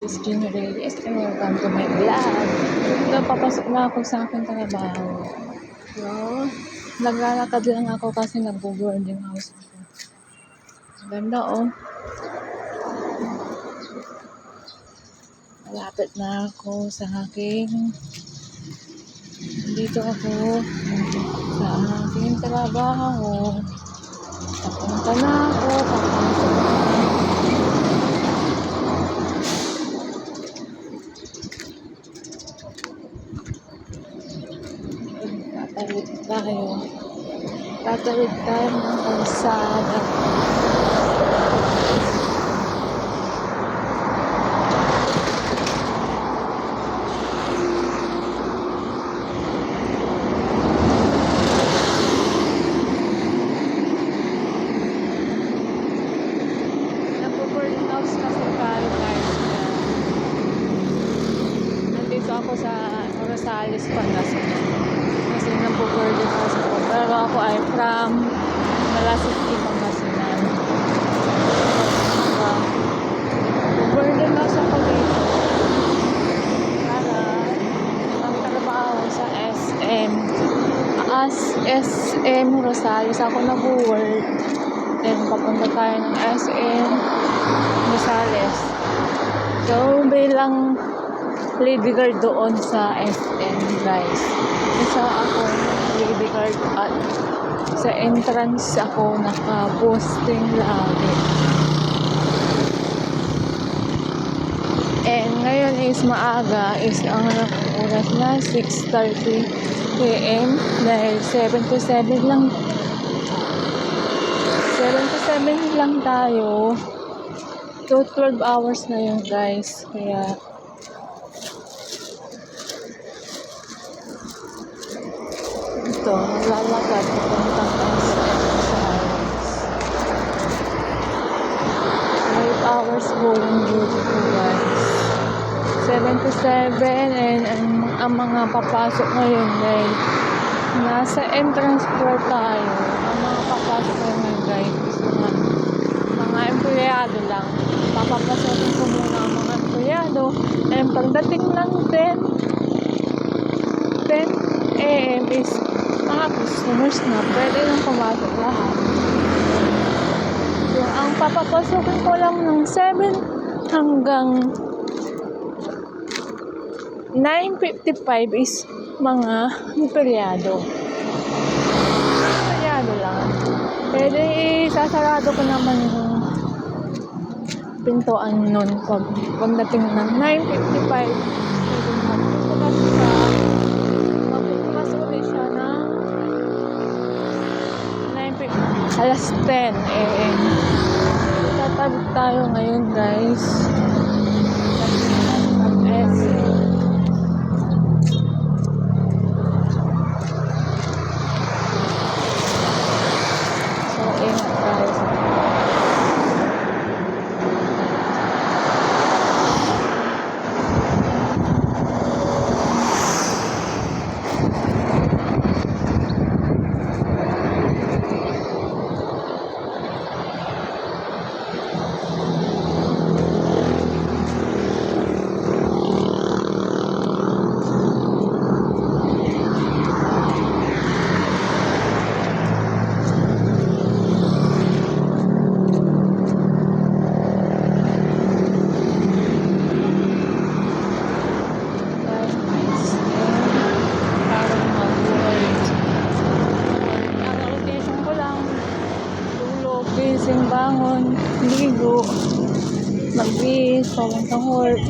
This Reyes and welcome to my vlog. Papasok na ako sa aking trabaho. So, naglalakad lang ako kasi nag-boarding house ako. Ganda oh. Malapit na ako sa aking dito ako sa aking trabaho. Papunta na ako, papasok na. Tatawid tayo ng kalsada. Nagpo-boarding house kasi tayo guys. Nandito ako sa Rosales, Pangasinan. Kasi nagpo-boarding house ako. Pero ako ay from Malasiki, Pangasinan. Nagpo-boarding house ako dito. Para magtrabaho sa SM. SM Rosales. Ako nag-work. Then papunta tayo ng SM Rosales. So bilang lady guard doon sa SM guys. Isa ako lady guard at sa entrance ako naka-posting lagi. And ngayon is maaga, is ang oras na 6:30 AM dahil 7 to 7 lang tayo. So 12 hours na yun guys. Kaya ito, naglalakad papuntang SM Rosales. 5 hours going duty ko guys. 7 to 7 and ang mga papasok ngayon dahil nasa entrance door tayo. Ang mga papasok ngayon guys, mga empleyado lang. Papapasokin ko muna ang mga empleyado. And pagdating ng 10 AM is mga customers na pwede nang pumasok lahat. So, ang papapasokin ko lang ng 7 hanggang 9:55 is mga empleyado. Empleyado lang. Pwede isasarado ko naman yung pintuan nun pagdating ng 9:55. Pwede magpupulas ka. Magpupulas ulit siya ng 9:50. Alas 10 AM. Tatawid tayo ngayon guys. Gising, bangon, ligo, magbihis, papuntang work.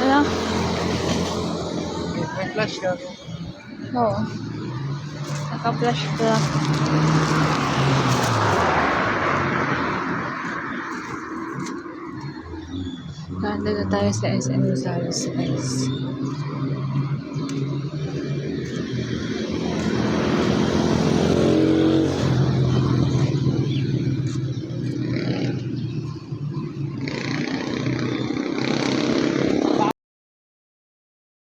Ano? May flash ka? Oo. Naka-flash ka. Nandito tayo sa SM Rosales guys.